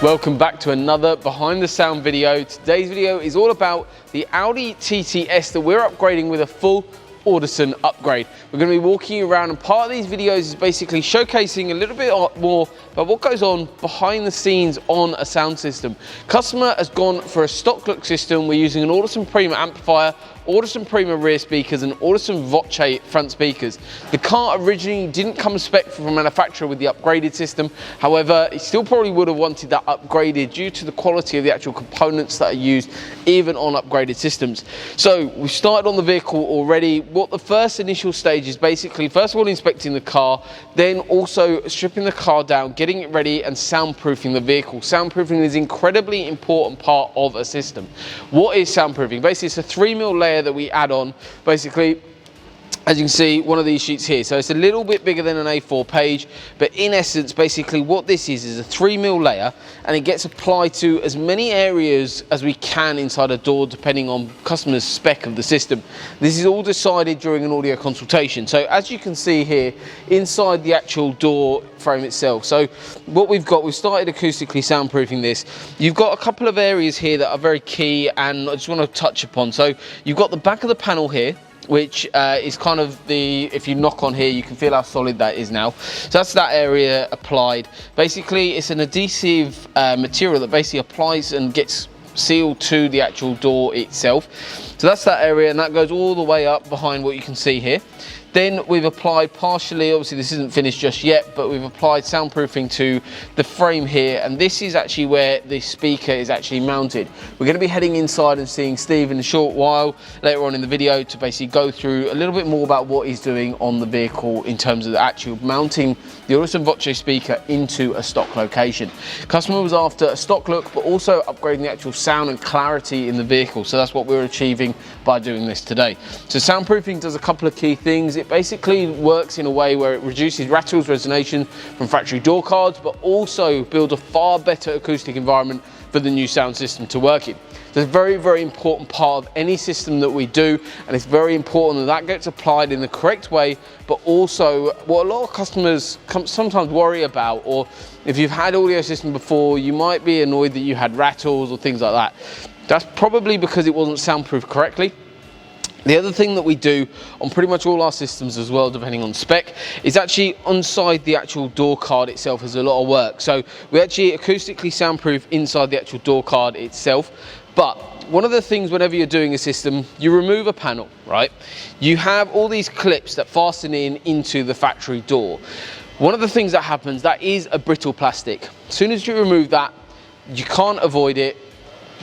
Welcome back to another behind the sound video. Today's video is all about the Audi TT S that we're upgrading with a full Audison upgrade. We're going to be walking around, and part of these videos is basically showcasing a little bit more about what goes on behind the scenes on a sound system. Customer has gone for a stock look system. We're using an Audison Prima amplifier, Audison Prima rear speakers and Audison Voce front speakers. The car originally didn't come spec from manufacturer with the upgraded system. However, it still probably would have wanted that upgraded due to the quality of the actual components that are used even on upgraded systems. So we've started on the vehicle already. What the first initial stage is basically, first of all, inspecting the car, then also stripping the car down, getting it ready and soundproofing the vehicle. Soundproofing is an incredibly important part of a system. What is soundproofing? Basically, it's a 3mm layer that we add on. Basically, as you can see, one of these sheets here, so it's a little bit bigger than an A4 page, but in essence, basically what this is a 3mm layer, and it gets applied to as many areas as we can inside a door depending on customer's spec of the system. This is all decided during an audio consultation. So as you can see here, inside the actual door frame itself, so what we've started acoustically soundproofing this. You've got a couple of areas here that are very key and I just want to touch upon. So you've got the back of the panel here, which is kind of if you knock on here, you can feel how solid that is now. So that's that area applied. Basically, it's an adhesive material that basically applies and gets sealed to the actual door itself. So that's that area, and that goes all the way up behind what you can see here. Then we've applied partially, obviously this isn't finished just yet, but we've applied soundproofing to the frame here, and this is actually where the speaker is actually mounted. We're going to be heading inside and seeing Steve in a short while later on in the video to basically go through a little bit more about what he's doing on the vehicle in terms of the actual mounting the Audison Voce speaker into a stock location. Customer was after a stock look, but also upgrading the actual sound and clarity in the vehicle, so that's what we're achieving by doing this today. So soundproofing does a couple of key things. It basically works in a way where it reduces rattles, resonation from factory door cards, but also builds a far better acoustic environment for the new sound system to work in. So it's a very, very important part of any system that we do, and it's very important that that gets applied in the correct way, but also what a lot of customers sometimes worry about, or if you've had audio system before, you might be annoyed that you had rattles or things like that. That's probably because it wasn't soundproofed correctly. The other thing that we do on pretty much all our systems as well, depending on spec, is actually inside the actual door card itself is a lot of work. So we actually acoustically soundproof inside the actual door card itself. But one of the things whenever you're doing a system, you remove a panel, right? You have all these clips that fasten into the factory door. One of the things that happens, that is a brittle plastic. As soon as you remove that, you can't avoid it.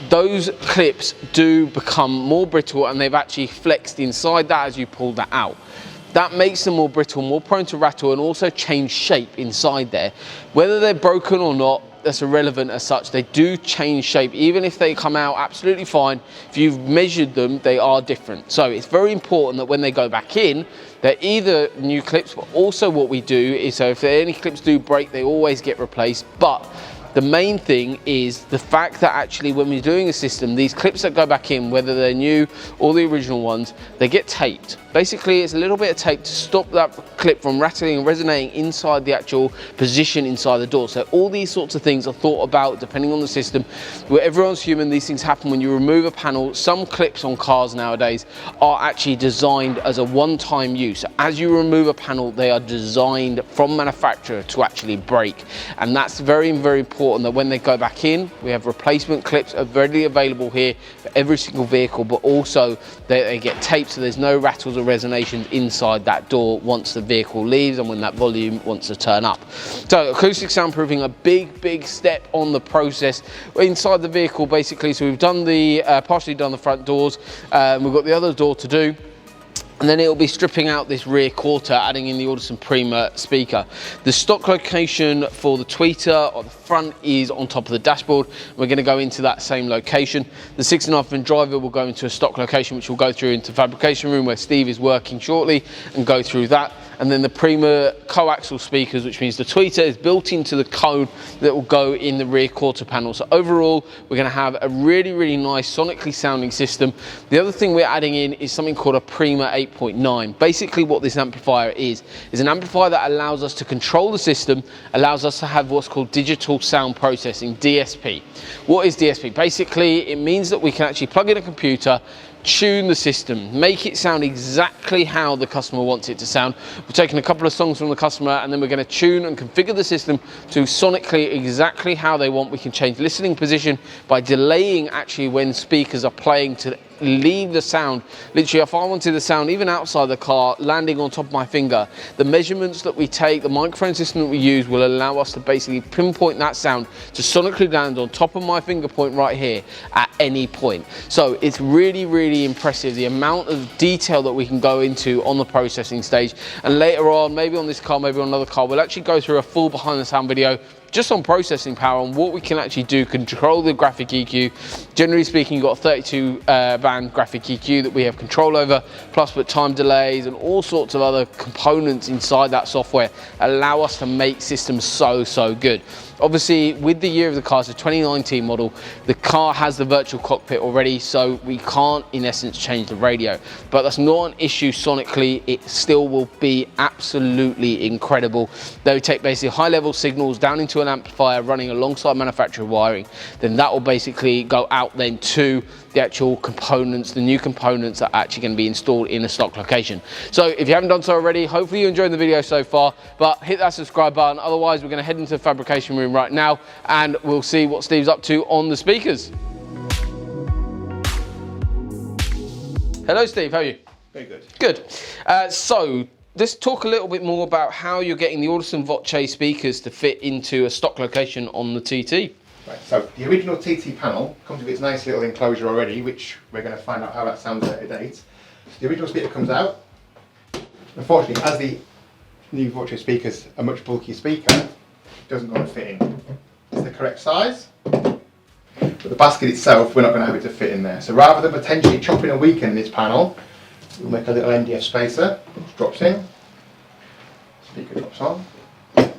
Those clips do become more brittle, and they've actually flexed inside that as you pull that out. That makes them more brittle, more prone to rattle, and also change shape inside there. Whether they're broken or not, that's irrelevant as such. They do change shape. Even if they come out absolutely fine, if you've measured them, they are different. So it's very important that when they go back in, they're either new clips, but also what we do is, so if any clips do break, they always get replaced. But the main thing is the fact that actually when we're doing a system, these clips that go back in, whether they're new or the original ones, they get taped. Basically, it's a little bit of tape to stop that clip from rattling and resonating inside the actual position inside the door. So all these sorts of things are thought about depending on the system. Where everyone's human, these things happen when you remove a panel. Some clips on cars nowadays are actually designed as a one-time use. As you remove a panel, they are designed from manufacturer to actually break. And that's very, very important that when they go back in, we have replacement clips are readily available here for every single vehicle, but also they get taped so there's no rattles or resonations inside that door once the vehicle leaves and when that volume wants to turn up. So acoustic soundproofing, a big step on the process inside the vehicle basically. So we've done partially done the front doors, we've got the other door to do. And then it'll be stripping out this rear quarter, adding in the Audison Prima speaker. The stock location for the tweeter or the front is on top of the dashboard. We're going to go into that same location. The 6.5-inch driver will go into a stock location, which will go through into fabrication room where Steve is working shortly and go through that. and then the Prima coaxial speakers, which means the tweeter is built into the cone that will go in the rear quarter panel. So overall, we're going to have a really, really nice sonically sounding system. The other thing we're adding in is something called a Prima 8.9. Basically what this amplifier is an amplifier that allows us to control the system, allows us to have what's called digital sound processing, DSP. What is DSP? Basically, it means that we can actually plug in a computer, tune the system, make it sound exactly how the customer wants it to sound. We're taking a couple of songs from the customer and then we're going to tune and configure the system to sonically exactly how they want. We can change listening position by delaying actually when speakers are playing to leave the sound. Literally, if I wanted the sound even outside the car landing on top of my finger, the measurements that we take, the microphone system that we use will allow us to basically pinpoint that sound to sonically land on top of my finger point right here at any point. So it's really, really impressive the amount of detail that we can go into on the processing stage. And later on, maybe on this car, maybe on another car, we'll actually go through a full behind the sound video just on processing power and what we can actually do, control the graphic EQ. Generally speaking, you've got a 32 band graphic EQ that we have control over, plus with time delays and all sorts of other components inside that software allow us to make systems so good. Obviously, with the year of the car, it's a 2019 model, the car has the virtual cockpit already, so we can't, in essence, change the radio. But that's not an issue sonically. It still will be absolutely incredible. They take basically high-level signals down into an amplifier running alongside manufacturer wiring. Then that will basically go out then to the actual components, the new components that are actually going to be installed in a stock location. So if you haven't done so already, hopefully you enjoyed the video so far, but hit that subscribe button. Otherwise, we're going to head into the fabrication room right now and we'll see what Steve's up to on the speakers. Hello Steve, how are you? Very good. Good. So let's talk a little bit more about how you're getting the Audison Voce speakers to fit into a stock location on the TT. Right, so the original TT panel comes with its nice little enclosure already, which we're going to find out how that sounds at a date. The original speaker comes out. Unfortunately, as the new Voce speakers a much bulkier speaker, it doesn't going to fit in. It's the correct size, but the basket itself, we're not going to have it to fit in there. So rather than potentially chopping and weakening this panel, we'll make a little MDF spacer, which drops in, speaker drops on. The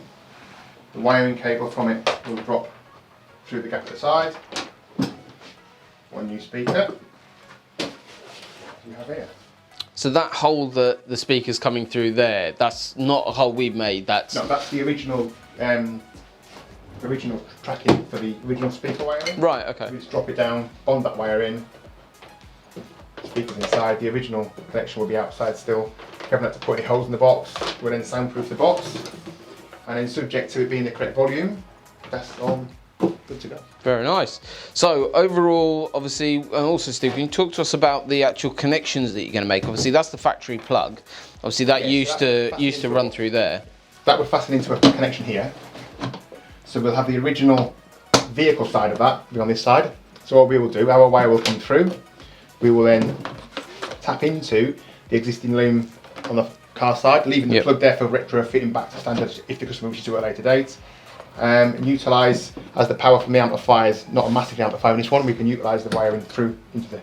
wiring cable from it will drop through the gap at the side. One new speaker. We have here. So that hole that the speaker's coming through there, that's not a hole we've made. That's the original tracking for the original speaker wiring. Right. Okay. We just drop it down, bond that wire in. Speakers inside. The original connection will be outside still. We haven't had to put any holes in the box. We'll then soundproof the box, and then subject to it being the correct volume, that's all good to go. Very nice. So overall, obviously, and also Steve, can you talk to us about the actual connections that you're going to make? Obviously, that's the factory plug. Obviously, that used to run through there. That would fasten into a connection here. So we'll have the original vehicle side of that be on this side. So what we will do, our wire will come through. We will then tap into the existing loom on the car side, leaving the plug there for retrofitting back to standard if the customer wishes to at a later date. And utilise as the power from the amplifier is not a massive amplifier in this one, we can utilise the wiring through into the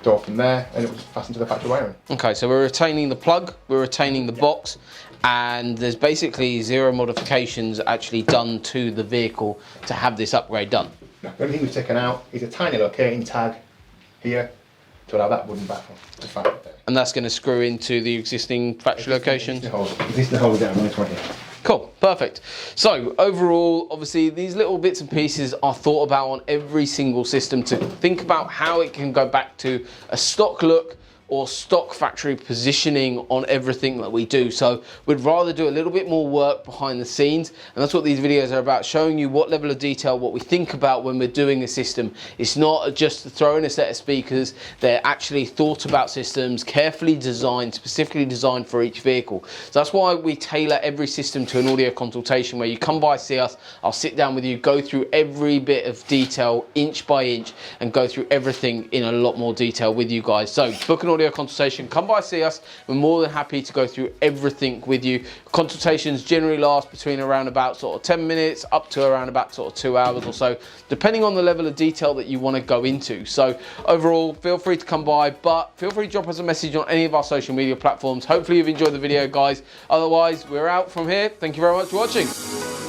door from there, and it was fastened to the factory wiring. Okay, so we're retaining the plug, we're retaining the box, and there's basically zero modifications actually done to the vehicle to have this upgrade done. No, the only thing we've taken out is a tiny little K-in tag here to allow that wooden baffle to fasten there. And that's going to screw into the existing factory location? Existing hole down on this one here. Cool, perfect. So overall, obviously these little bits and pieces are thought about on every single system to think about how it can go back to a stock look or stock factory positioning on everything that we do. So we'd rather do a little bit more work behind the scenes, and that's what these videos are about, showing you what level of detail, what we think about when we're doing a system. It's not just throwing a set of speakers, they're actually thought about systems, carefully designed, specifically designed for each vehicle. So that's why we tailor every system to an audio consultation where you come by, see us, I'll sit down with you, go through every bit of detail, inch by inch, and go through everything in a lot more detail with you guys. So book an audio audio consultation, come by, see us. We're more than happy to go through everything with you. Consultations generally last between around about sort of 10 minutes up to around about sort of 2 hours or so, depending on the level of detail that you want to go into. So overall, feel free to come by, but feel free to drop us a message on any of our social media platforms. Hopefully you've enjoyed the video, guys. Otherwise, we're out from here. Thank you very much for watching.